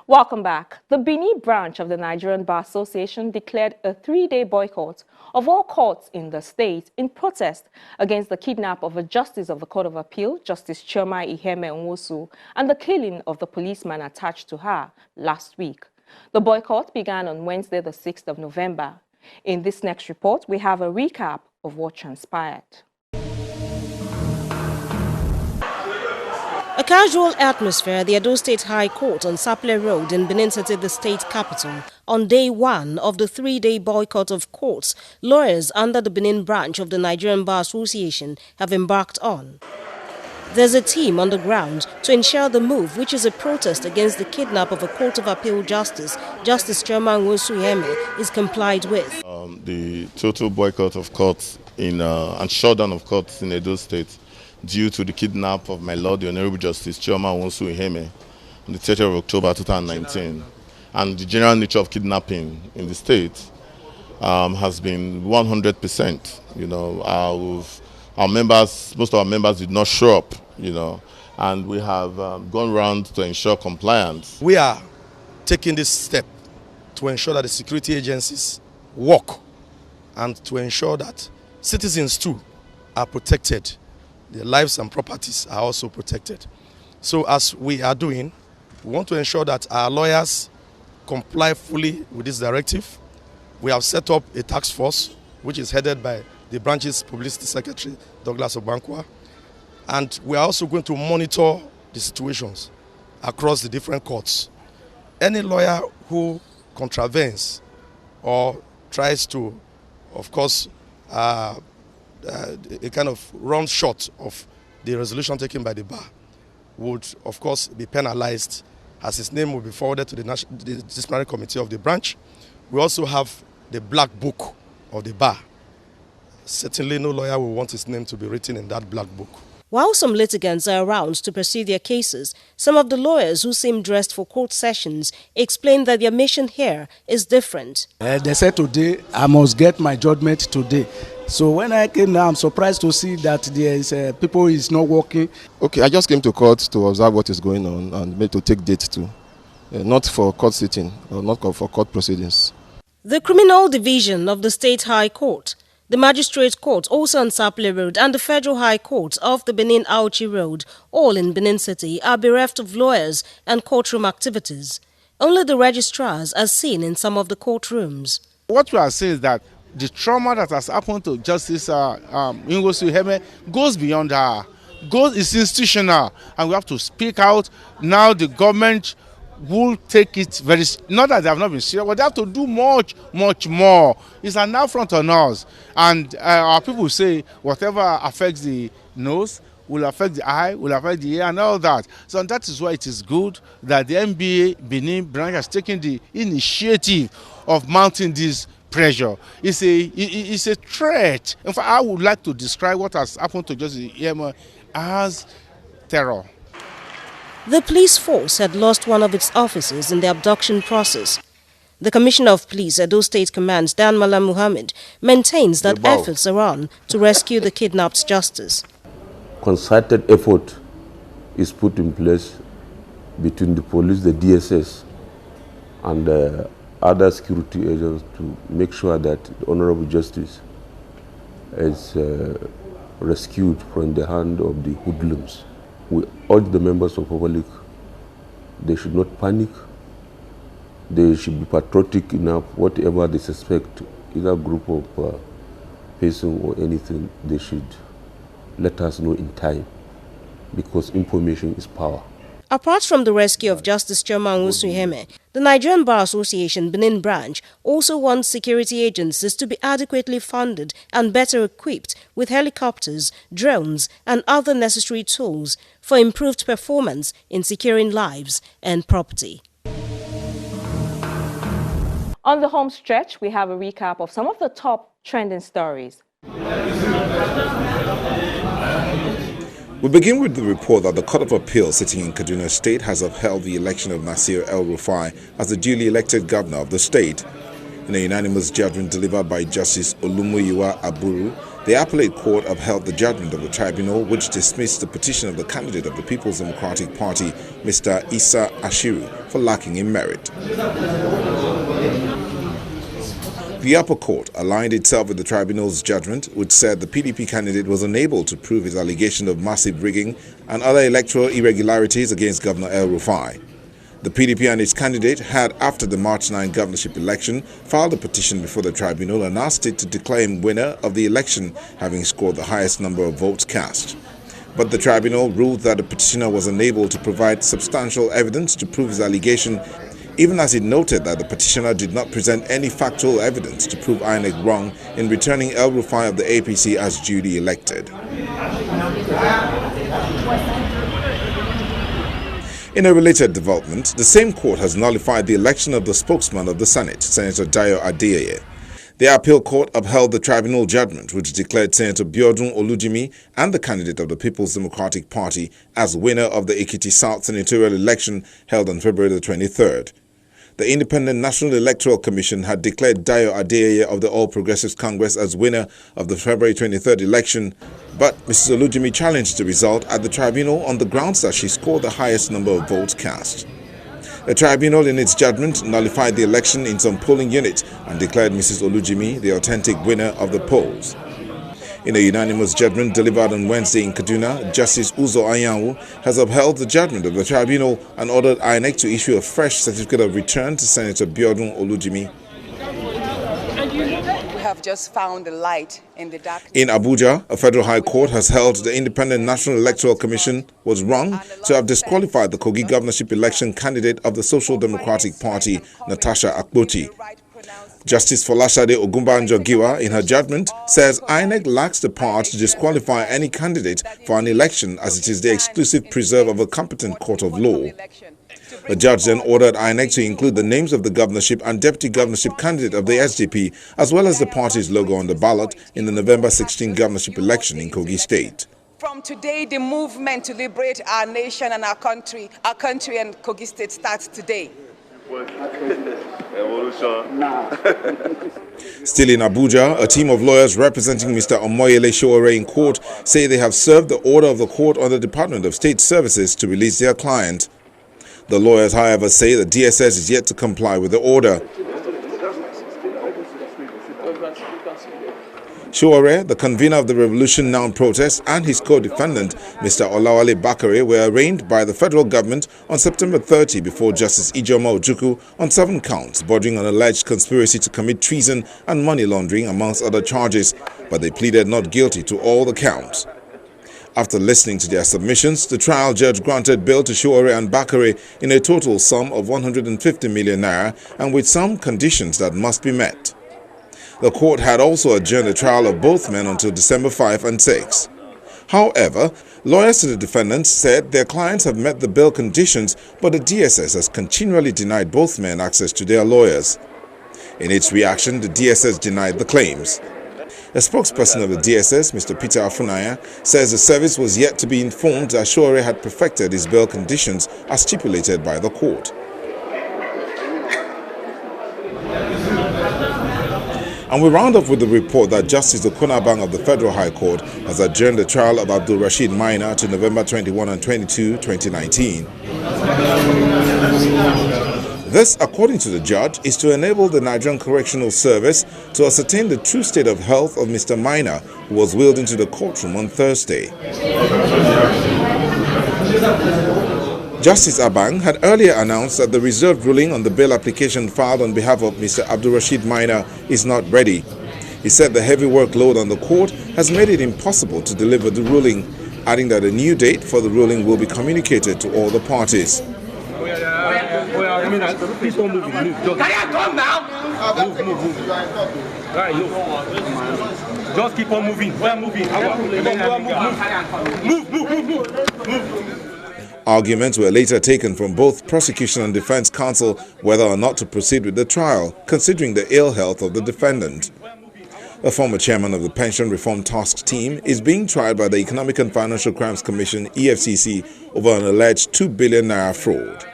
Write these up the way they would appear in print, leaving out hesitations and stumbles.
Welcome back. The Benin branch of the Nigerian Bar Association declared a 3-day boycott of all courts in the state in protest against the kidnap of a justice of the Court of Appeal, Justice Chioma Iheme Nwosu, and the killing of the policeman attached to her last week. The boycott began on Wednesday, the 6th of November. In this next report, we have a recap of what transpired. A casual atmosphere at the Edo State High Court on Sapele Road in Benin City, the state capital, on day one of the 3-day boycott of courts lawyers under the Benin branch of the Nigerian Bar Association have embarked on. There's a team on the ground to ensure the move, which is a protest against the kidnap of a Court of Appeal Justice, Justice Chioma Nwosu Iheme, is complied with. The total boycott of courts and shutdown of courts in Edo State due to the kidnap of my Lord, the Honorable Justice Chioma Nwosu Iheme on the 30th of October 2019, and the general nature of kidnapping in the state has been 100%. You know, our members, most of our members did not show up. You know, and we have gone around to ensure compliance. We are taking this step to ensure that the security agencies work and to ensure that citizens too are protected. Their lives and properties are also protected. So as we are doing, we want to ensure that our lawyers comply fully with this directive. We have set up a task force which is headed by the branch's publicity secretary, Douglas Obankwa. And we are also going to monitor the situations across the different courts. Any lawyer who contravenes or tries to, of course, a kind of run short of the resolution taken by the bar would, of course, be penalized, as his name will be forwarded to the disciplinary committee of the branch. We also have the black book of the bar. Certainly no lawyer will want his name to be written in that black book. While some litigants are around to pursue their cases, some of the lawyers who seem dressed for court sessions explain that their mission here is different. They said today, I must get my judgment today. So when I came now, I'm surprised to see that there is people is not working. Okay, I just came to court to observe what is going on and maybe to take date too. Not for court sitting or not for court proceedings. The Criminal Division of the State High Court, the Magistrate Court, also on Sapele Road, and the Federal High Court of the Benin Auchi Road, all in Benin City, are bereft of lawyers and courtroom activities. Only the registrars are seen in some of the courtrooms. What we are saying is that the trauma that has happened to Justice Nwosu Iheme goes beyond her. It's institutional, and we have to speak out. Now the government will take it very, not that they have not been serious, but they have to do much more. It's an affront on us. And our people say whatever affects the nose will affect the eye, will affect the ear, and all that. So that is why it is good that the NBA Benin branch has taken the initiative of mounting this pressure. It's a threat. In fact, I would like to describe what has happened to Justice Iheme as terror. The police force had lost one of its officers in the abduction process. The Commissioner of Police, Edo State Command, Dan Malam Muhammad, maintains that efforts are on to rescue the kidnapped justice. Concerted effort is put in place between the police, the DSS, and other security agents to make sure that the Honorable Justice is rescued from the hand of the hoodlums. We urge the members of the public, they should not panic. They should be patriotic enough, whatever they suspect, either group of person or anything, they should let us know in time, because information is power. Apart from the rescue of Justice Chioma Nwosu Iheme, the Nigerian Bar Association Benin branch also wants security agencies to be adequately funded and better equipped with helicopters, drones, and other necessary tools for improved performance in securing lives and property. On the home stretch, we have a recap of some of the top trending stories. We begin with the report that the Court of Appeal sitting in Kaduna State has upheld the election of Nasir El-Rufai as the duly elected governor of the state. In a unanimous judgment delivered by Justice Olumuyiwa Aburu, The appellate court upheld the judgment of the tribunal, which dismissed the petition of the candidate of the People's Democratic Party, Mr. Issa Ashiru, for lacking in merit. The upper court aligned itself with the tribunal's judgment, which said the PDP candidate was unable to prove his allegation of massive rigging and other electoral irregularities against Governor El-Rufai. The PDP and its candidate had, after the March 9 governorship election, filed a petition before the tribunal and asked it to declare him winner of the election, having scored the highest number of votes cast. But the tribunal ruled that the petitioner was unable to provide substantial evidence to prove his allegation, even as it noted that the petitioner did not present any factual evidence to prove INEC wrong in returning El-Rufai of the APC as duly elected. In a related development, the same court has nullified the election of the spokesman of the Senate, Senator Dayo Adeyeye. The appeal court upheld the tribunal judgment, which declared Senator Biodun Olujimi and the candidate of the People's Democratic Party as winner of the Ekiti South senatorial election held on February the 23rd. The Independent National Electoral Commission had declared Dayo Adeyeye of the All Progressives Congress as winner of the February 23rd election, but Mrs. Olujimi challenged the result at the tribunal on the grounds that she scored the highest number of votes cast. The tribunal, in its judgment, nullified the election in some polling units and declared Mrs. Olujimi the authentic winner of the polls. In a unanimous judgment delivered on Wednesday in Kaduna, Justice Uzo Anyanwu has upheld the judgment of the tribunal and ordered INEC to issue a fresh certificate of return to Senator Biodun Olujimi. We have just found the light in the darkness. In Abuja, a federal high court has held the Independent National Electoral Commission was wrong to have disqualified the Kogi governorship election candidate of the Social Democratic Party, Natasha Akpoti. Justice Folashade Ogunbanjo-Giwa, in her judgment, says INEC lacks the power to disqualify any candidate for an election as it is the exclusive preserve of a competent court of law. The judge then ordered INEC to include the names of the governorship and deputy governorship candidate of the SDP, as well as the party's logo on the ballot in the November 16 governorship election in Kogi State. From today, the movement to liberate our nation and our country and Kogi State starts today. Still in Abuja, a team of lawyers representing Mr. Omoyele Sowore in court say they have served the order of the court on the Department of State Services to release their client. The lawyers, however, say the DSS is yet to comply with the order. Sowore, the convener of the Revolution Now protest, and his co-defendant, Mr. Olawale Bakare, were arraigned by the federal government on September 30 before Justice Ijoma Ojukwu on 7 counts, bordering on alleged conspiracy to commit treason and money laundering, amongst other charges, but they pleaded not guilty to all the counts. After listening to their submissions, the trial judge granted bail to Sowore and Bakare in a total sum of 150 million naira and with some conditions that must be met. The court had also adjourned the trial of both men until December 5 and 6. However, lawyers to the defendants said their clients have met the bail conditions, but the DSS has continually denied both men access to their lawyers. In its reaction, the DSS denied the claims. A spokesperson of the DSS, Mr. Peter Afunaya, says the service was yet to be informed that Sowore had perfected his bail conditions as stipulated by the court. And we round up with the report that Justice Okunabang of the Federal High Court has adjourned the trial of Abdul Rashid Maina to November 21 and 22, 2019. This, according to the judge, is to enable the Nigerian Correctional Service to ascertain the true state of health of Mr. Maina, who was wheeled into the courtroom on Thursday. Justice Abang had earlier announced that the reserved ruling on the bail application filed on behalf of Mr. Abdul Rashid Maina is not ready. He said the heavy workload on the court has made it impossible to deliver the ruling, adding that a new date for the ruling will be communicated to all the parties. Please don't move. Can I come now? Move. Just keep on moving. We're moving. Move. Arguments were later taken from both prosecution and defense counsel whether or not to proceed with the trial, considering the ill health of the defendant. A former chairman of the Pension Reform Task Team is being tried by the Economic and Financial Crimes Commission, EFCC, over an alleged 2 billion naira fraud.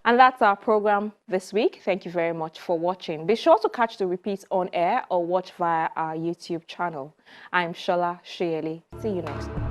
And that's our program this week. Thank you very much for watching. Be sure to catch the repeats on air or watch via our YouTube channel. I'm Shola Sheyeli. See you next time.